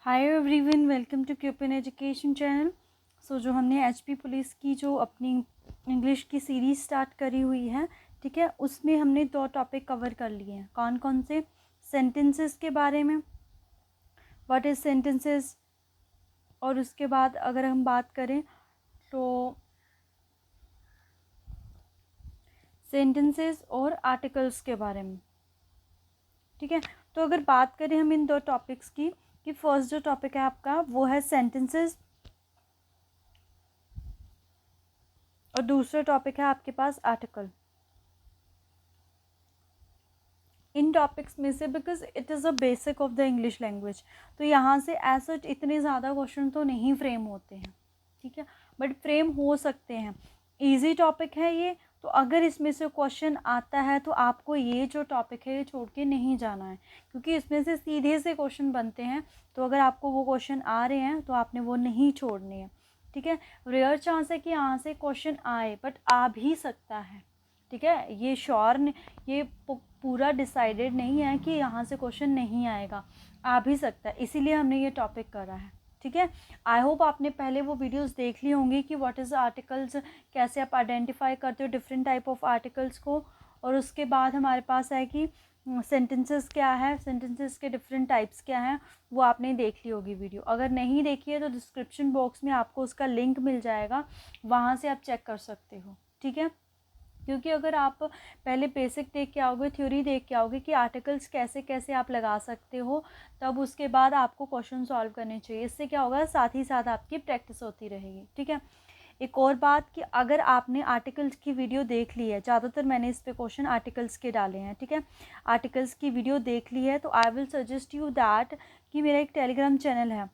Hi everyone, welcome to क्यूपिन education channel. So जो हमने एचपी पुलिस की जो अपनी इंग्लिश की सीरीज़ स्टार्ट करी हुई है, ठीक है, उसमें हमने 2 टॉपिक कवर कर लिए हैं। कौन कौन से? सेंटेंसेस के बारे में, व्हाट इज़ सेंटेंसेस, और उसके बाद अगर हम बात करें तो सेंटेंसेस और आर्टिकल्स के बारे में, ठीक है। तो अगर बात करें हम इन 2 टॉपिक्स की, कि फर्स्ट जो टॉपिक है आपका वो है सेंटेंसेस और दूसरा टॉपिक है आपके पास आर्टिकल। इन टॉपिक्स में से, because it is a basic of the English language, तो यहाँ से एज सच इतने ज़्यादा क्वेश्चन तो नहीं फ्रेम होते हैं, ठीक है, बट फ्रेम हो सकते हैं। इजी टॉपिक है ये, तो अगर इसमें से क्वेश्चन आता है तो आपको ये जो टॉपिक है ये छोड़ के नहीं जाना है, क्योंकि इसमें से सीधे से क्वेश्चन बनते हैं। तो अगर आपको वो क्वेश्चन आ रहे हैं तो आपने वो नहीं छोड़ने हैं, ठीक है। रेयर चांस है कि यहाँ से क्वेश्चन आए, बट आ भी सकता है, ठीक है। ये श्योर, ये पूरा डिसाइडेड नहीं है कि यहाँ से क्वेश्चन नहीं आएगा, आ भी सकता है, इसीलिए हमने ये टॉपिक करा है, ठीक है। आई होप आपने पहले वो वीडियोस देख ली होंगी कि व्हाट इज़ आर्टिकल्स, कैसे आप आइडेंटिफाई करते हो डिफरेंट टाइप ऑफ आर्टिकल्स को। और उसके बाद हमारे पास है कि सेंटेंसेस क्या है, सेंटेंसेस के डिफरेंट टाइप्स क्या हैं, वो आपने देख ली होगी वीडियो। अगर नहीं देखी है तो डिस्क्रिप्शन बॉक्स में आपको उसका लिंक मिल जाएगा, वहाँ से आप चेक कर सकते हो, ठीक है। क्योंकि अगर आप पहले बेसिक देख के आओगे, थ्योरी देख के आओगे कि आर्टिकल्स कैसे कैसे आप लगा सकते हो, तब उसके बाद आपको क्वेश्चन सॉल्व करने चाहिए। इससे क्या होगा, साथ ही साथ आपकी प्रैक्टिस होती रहेगी, ठीक है। एक और बात कि अगर आपने आर्टिकल्स की वीडियो देख ली है, ज़्यादातर मैंने इस पे क्वेश्चन आर्टिकल्स के डाले हैं, ठीक है, आर्टिकल्स की वीडियो देख ली है, तो I will suggest you that कि मेरा एक टेलीग्राम चैनल है,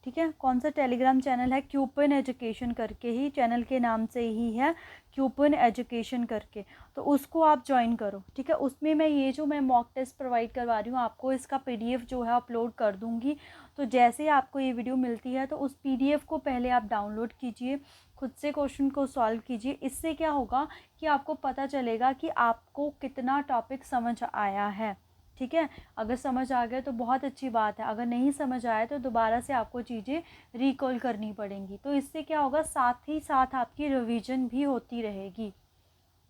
ठीक है। कौन सा टेलीग्राम चैनल है? क्यूपिन एजुकेशन करके ही, चैनल के नाम से ही है, क्यूपिन एजुकेशन करके, तो उसको आप ज्वाइन करो, ठीक है। उसमें मैं ये जो मैं मॉक टेस्ट प्रोवाइड करवा रही हूँ आपको, इसका पीडीएफ जो है अपलोड कर दूँगी। तो जैसे आपको ये वीडियो मिलती है तो उस पीडीएफ को पहले आप डाउनलोड कीजिए, खुद से क्वेश्चन को सॉल्व कीजिए। इससे क्या होगा कि आपको पता चलेगा कि आपको कितना टॉपिक समझ आया है, ठीक है। अगर समझ आ गया तो बहुत अच्छी बात है, अगर नहीं समझ आया तो दोबारा से आपको चीज़ें रिकॉल करनी पड़ेंगी। तो इससे क्या होगा, साथ ही साथ आपकी रिवीजन भी होती रहेगी,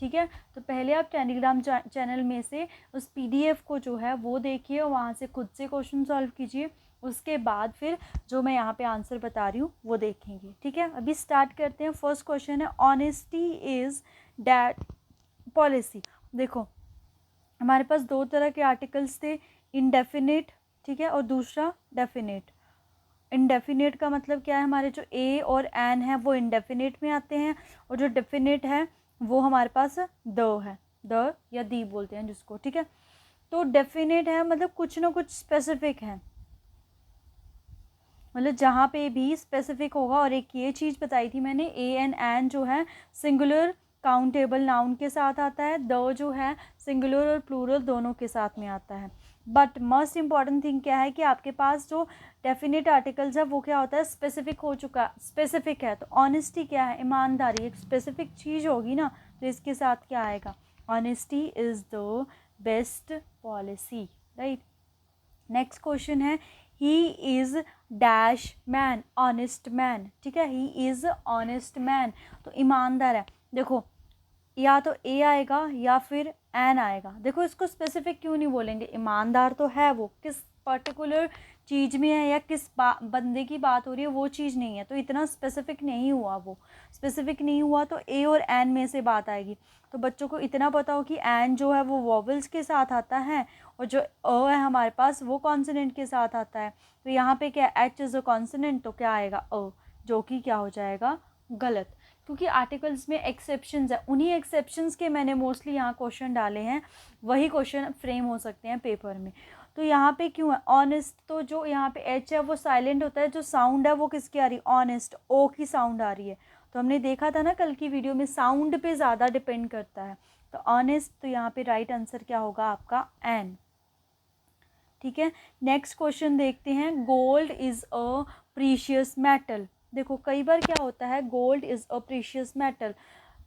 ठीक है। तो पहले आप टेलीग्राम चैनल में से उस पीडीएफ को जो है वो देखिए और वहाँ से खुद से क्वेश्चन सॉल्व कीजिए। उसके बाद फिर जो मैं यहाँ पे आंसर बता रही हूँ वो देखेंगे, ठीक है। अभी स्टार्ट करते हैं। फर्स्ट क्वेश्चन है, ऑनेस्टी इज़ डैट पॉलिसी। देखो, हमारे पास 2 तरह के आर्टिकल्स थे, इनडेफिनेट, ठीक है, और दूसरा डेफिनेट। इनडेफिनेट का मतलब क्या है, हमारे जो ए और एन है वो इनडेफिनेट में आते हैं, और जो डेफिनेट है वो हमारे पास द है, द या दी बोलते हैं जिसको, ठीक है। तो डेफिनेट है मतलब कुछ ना कुछ स्पेसिफिक है, मतलब जहाँ पे भी स्पेसिफिक होगा। और एक ये चीज़ बताई थी मैंने, ए एंड एन जो है सिंगुलर काउंटेबल नाउन के साथ आता है, द जो है सिंगुलर और प्लूरल दोनों के साथ में आता है। बट मोस्ट इम्पॉर्टेंट थिंग क्या है कि आपके पास जो डेफिनेट आर्टिकल्स है वो क्या होता है, स्पेसिफिक हो चुका, स्पेसिफिक है। तो ऑनेस्टी क्या है, ईमानदारी, एक स्पेसिफिक चीज़ होगी ना, तो इसके साथ क्या आएगा, honesty is the best policy, right. Next question है, he is dash man, honest man, ठीक है, ही इज़ ऑनेस्ट मैन, तो ईमानदार है। देखो, या तो ए आएगा या फिर एन आएगा। देखो, इसको स्पेसिफिक क्यों नहीं बोलेंगे, ईमानदार तो है, वो किस पर्टिकुलर चीज़ में है या किस बंदे की बात हो रही है वो चीज़ नहीं है, तो इतना स्पेसिफिक नहीं हुआ, वो स्पेसिफिक नहीं हुआ तो ए और एन में से बात आएगी। तो बच्चों को इतना पता हो कि एन जो है वो वॉवल्स के साथ आता है, और जो अ है हमारे पास वो कॉन्सोनेंट के साथ आता है। तो यहाँ पे क्या, एच इज़ अ कॉन्सोनेंट, तो क्या आएगा, अ, जो कि क्या हो जाएगा, गलत। क्योंकि आर्टिकल्स में एक्सेप्शंस है, उन्हीं एक्सेप्शंस के मैंने मोस्टली यहाँ क्वेश्चन डाले हैं, वही क्वेश्चन फ्रेम हो सकते हैं पेपर में। तो यहाँ पे क्यों है ऑनेस्ट, तो जो यहाँ पे एच है वो साइलेंट होता है, जो साउंड है वो किसकी आ रही है, ऑनेस्ट, ओ की साउंड आ रही है। तो हमने देखा था ना कल की वीडियो में, साउंड पे ज़्यादा डिपेंड करता है। तो ऑनेस्ट, तो यहाँ पे राइट आंसर क्या होगा आपका, एन, ठीक है। नेक्स्ट क्वेश्चन देखते हैं, gold is a precious metal. देखो, कई बार क्या होता है, gold is a precious metal,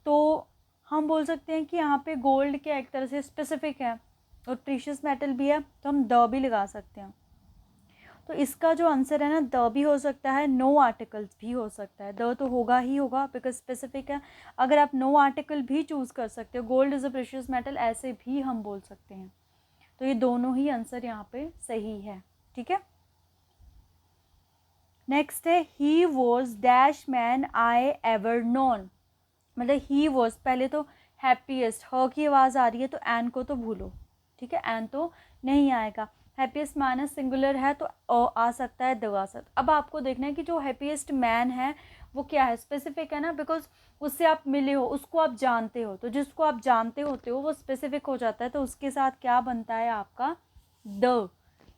तो हम बोल सकते हैं कि यहाँ पे गोल्ड क्या एक तरह से स्पेसिफिक है और प्रीशियस मेटल भी है, तो हम द भी लगा सकते हैं। तो इसका जो आंसर है ना, द भी हो सकता है, नो आर्टिकल्स भी हो सकता है। द तो होगा ही होगा बिकॉज स्पेसिफिक है। अगर आप नो आर्टिकल भी चूज़ कर सकते हो, gold is a precious metal, ऐसे भी हम बोल सकते हैं। तो ये दोनों ही आंसर यहाँ पे सही है, ठीक है। नेक्स्ट है he was dash man I ever known. मतलब ही वॉज, पहले तो हैप्पीएस्ट, ह की आवाज़ आ रही है तो एन को तो भूलो, ठीक है, एन तो नहीं आएगा। हैप्पीएस्ट मैन सिंगुलर है तो आ सकता है, द आ सकता है। अब आपको देखना है कि जो हैप्पीएस्ट मैन है वो क्या है, स्पेसिफिक है ना, बिकॉज उससे आप मिले हो, उसको आप जानते हो, तो जिसको आप जानते होते हो वो स्पेसिफिक हो जाता है, तो उसके साथ क्या बनता है आपका, the.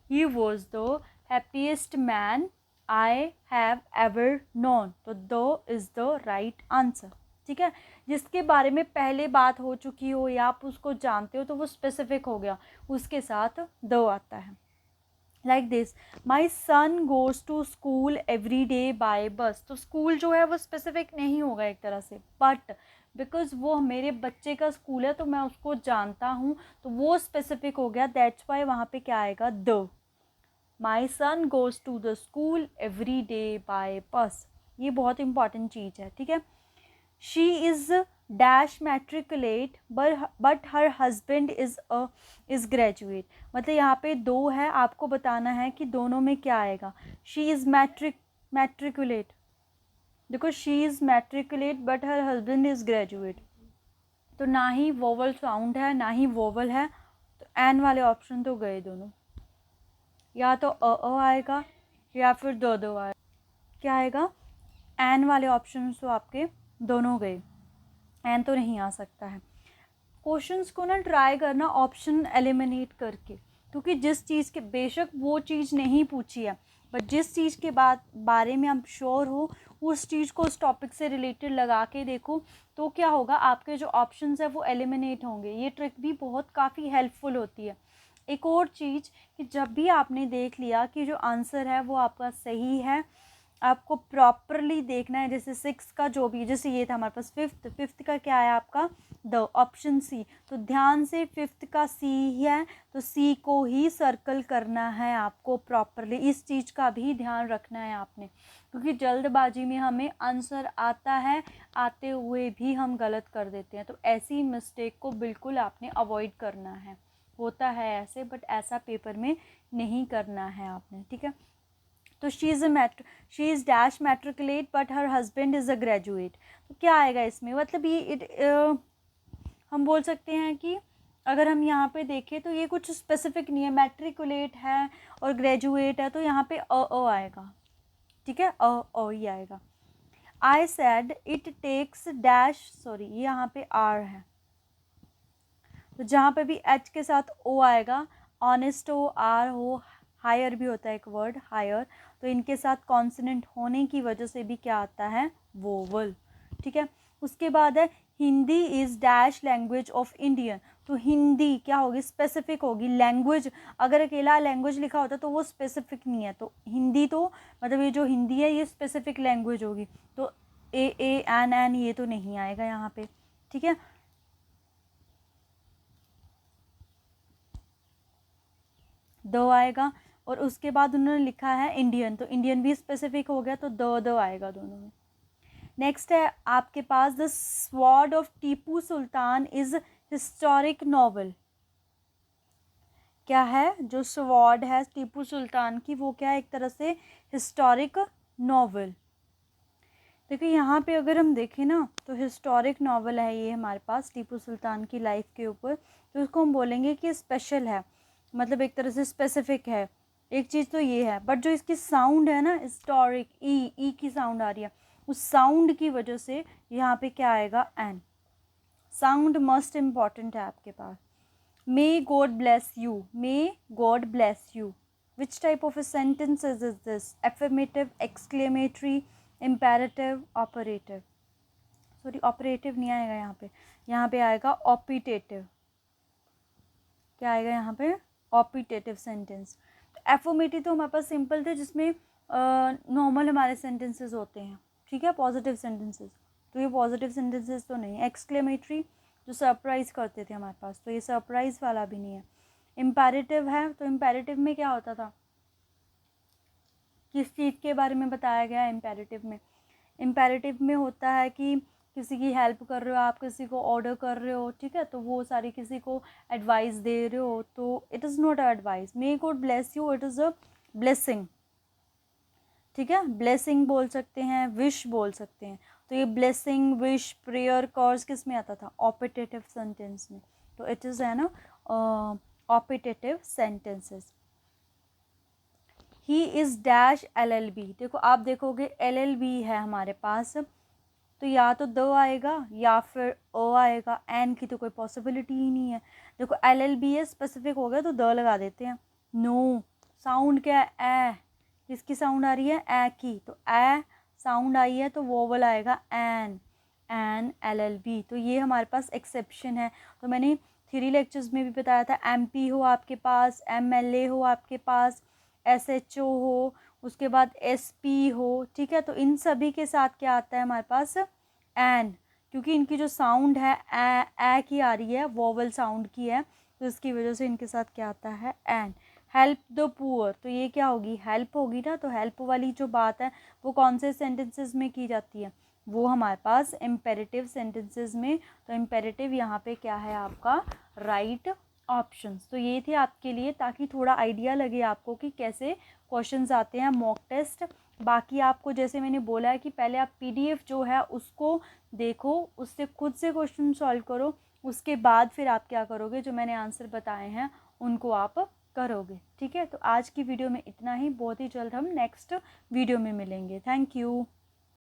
He was the happiest man I have ever known, तो the is the right answer, ठीक है। जिसके बारे में पहले बात हो चुकी हो या आप उसको जानते हो तो वो स्पेसिफिक हो गया, उसके साथ द आता है। Like this, my son goes to school every day by bus. तो स्कूल जो है वो स्पेसिफिक नहीं होगा एक तरह से, बट बिकॉज वो मेरे बच्चे का स्कूल है तो मैं उसको जानता हूँ, तो वो स्पेसिफिक हो गया, दैट्स वाई वहाँ पे क्या आएगा, the. My son goes to the school every day by bus, ये बहुत इंपॉर्टेंट चीज़ है, ठीक है। She is dash matriculate but her husband is graduate। मतलब यहाँ पे दो है, आपको बताना है कि दोनों में क्या आएगा। She is matriculate, देखो she is matriculate but her husband is graduate, तो ना ही वोवल साउंड है ना ही वोवल है, तो एन वाले ऑप्शन तो गए दोनों, या तो आएगा या फिर दो आएगा। क्या आएगा, एन वाले ऑप्शन तो आपके दोनों गए, एन तो नहीं आ सकता है। क्वेश्चंस को ना ट्राई करना ऑप्शन एलिमिनेट करके, क्योंकि जिस चीज़ के, बेशक वो चीज़ नहीं पूछी है, बट जिस चीज़ के बारे में आप श्योर हो उस चीज़ को उस टॉपिक से रिलेटेड लगा के देखो, तो क्या होगा, आपके जो ऑप्शंस है वो एलिमिनेट होंगे। ये ट्रिक भी बहुत काफ़ी हेल्पफुल होती है। एक और चीज़ कि जब भी आपने देख लिया कि जो आंसर है वो आपका सही है, आपको प्रॉपरली देखना है। जैसे 6 का जो भी, जैसे ये था हमारे पास फिफ्थ का क्या है आपका, द, ऑप्शन सी, तो ध्यान से 5th का सी है तो सी को ही सर्कल करना है आपको प्रॉपरली। इस चीज़ का भी ध्यान रखना है आपने, क्योंकि जल्दबाजी में हमें आंसर आता है, आते हुए भी हम गलत कर देते हैं, तो ऐसी मिस्टेक को बिल्कुल आपने अवॉइड करना है। होता है ऐसे, बट ऐसा पेपर में नहीं करना है आपने, ठीक है। तो she is dash matriculate but her husband is a graduate, तो क्या आएगा इसमें, मतलब ये हम बोल सकते हैं कि अगर हम यहाँ पे देखें तो ये कुछ स्पेसिफिक नहीं है, मैट्रिकुलेट है और ग्रेजुएट है, तो यहाँ पे आएगा, ठीक है, ही आएगा। I said it takes dash, sorry ये यहाँ पे आर है, तो जहाँ पे भी एच के साथ ओ आएगा, ऑनेस्ट हो, आर हो, हायर भी होता है एक वर्ड हायर, तो इनके साथ कॉन्सोनेंट होने की वजह से भी क्या आता है, वोवल, ठीक है। उसके बाद है Hindi is dash language of Indian, तो हिंदी क्या होगी, स्पेसिफिक होगी। लैंग्वेज अगर अकेला लैंग्वेज लिखा होता तो वो स्पेसिफिक नहीं है, तो हिंदी तो मतलब ये जो हिंदी है ये स्पेसिफिक लैंग्वेज होगी, तो ए एन ये तो नहीं आएगा यहाँ पे, ठीक है। दो आएगा, और उसके बाद उन्होंने लिखा है इंडियन, तो इंडियन भी स्पेसिफिक हो गया, तो दो आएगा दोनों में। नेक्स्ट है आपके पास the sword of Tipu Sultan is historic novel. क्या है, जो स्वॉर्ड है टीपू सुल्तान की वो क्या है, एक तरह से हिस्टोरिक नॉवल। देखिए यहाँ पे अगर हम देखें ना तो हिस्टोरिक नॉवल है ये हमारे पास टीपू सुल्तान की लाइफ के ऊपर, तो उसको हम बोलेंगे कि स्पेशल है, मतलब एक तरह से स्पेसिफिक है। एक चीज़ तो ये है, बट जो इसकी साउंड है ना, हिस्टोरिक, ई की साउंड आ रही है, उस साउंड की वजह से यहाँ पे क्या आएगा, एन। साउंड मस्ट इम्पॉर्टेंट है आपके पास। May God bless you, may God bless you, which type of a sentence is this, affirmative, exclamatory, imperative, operative, sorry operative नहीं आएगा यहाँ पे आएगा ऑपिटेटिव। क्या आएगा यहाँ पे, ऑपिटेटिव सेंटेंस। तो एफर्मेटिव तो हमारे पास सिंपल थे जिसमें नॉर्मल हमारे सेंटेंसेस होते हैं, ठीक है, पॉजिटिव सेंटेंसेस, तो ये पॉजिटिव सेंटेंसेस तो नहीं। एक्सक्लेमेटरी जो सरप्राइज करते थे हमारे पास, तो ये सरप्राइज वाला भी नहीं है। इम्पेरेटिव है, तो इम्पेरेटिव में क्या होता था, किस चीज़ के बारे में बताया गया है इम्पेरेटिव में? इम्पेरेटिव में होता है कि किसी की हेल्प कर रहे हो आप, किसी को ऑर्डर कर रहे हो, ठीक है, तो वो सारी किसी को एडवाइस दे रहे हो, तो it is not a advice. May God bless you, it is a blessing, ठीक है। ब्लेसिंग बोल सकते हैं, विश बोल सकते हैं। तो ये ब्लेसिंग, विश, प्रेयर, कर्स किस में आता था? ऑपिटेटिव सेंटेंस में। तो इट इज़ है ना optative sentences. He is dash LLB। देखो आप देखोगे LLB है हमारे पास, तो या तो द आएगा या फिर अ आएगा, एन की तो कोई पॉसिबिलिटी ही नहीं है। देखो LLB है, स्पेसिफिक हो गया तो द लगा देते हैं। नो, साउंड क्या है? ए। किसकी साउंड आ रही है? ए की। तो ए साउंड आई है तो वोवल आएगा एन, एन LLB। तो ये हमारे पास एक्सेप्शन है। तो मैंने 3 लेक्चर्स में भी बताया था, MP हो आपके पास, MLA हो आपके पास, SHO हो, उसके बाद SP हो, ठीक है, तो इन सभी के साथ क्या आता है हमारे पास? एन, क्योंकि इनकी जो साउंड है ए की आ रही है, वोवल साउंड की है, तो इसकी वजह से इनके साथ क्या आता है? एन। हेल्प द पुअर, तो ये क्या होगी? हेल्प होगी ना। तो हेल्प वाली जो बात है वो कौन से सेंटेंसेस में की जाती है? वो हमारे पास इम्पेरेटिव सेंटेंसेस में। तो इम्पेरेटिव यहाँ पे क्या है आपका? Right options. तो ये थे आपके लिए, ताकि थोड़ा आइडिया लगे आपको कि कैसे क्वेश्चंस आते हैं मॉक टेस्ट। बाकी आपको जैसे मैंने बोला है कि पहले आप PDF जो है उसको देखो, उससे खुद से क्वेश्चन सॉल्व करो, उसके बाद फिर आप क्या करोगे? जो मैंने आंसर बताए हैं उनको आप करोगे, ठीक है। तो आज की वीडियो में इतना ही। बहुत ही जल्द हम नेक्स्ट वीडियो में मिलेंगे। Thank you.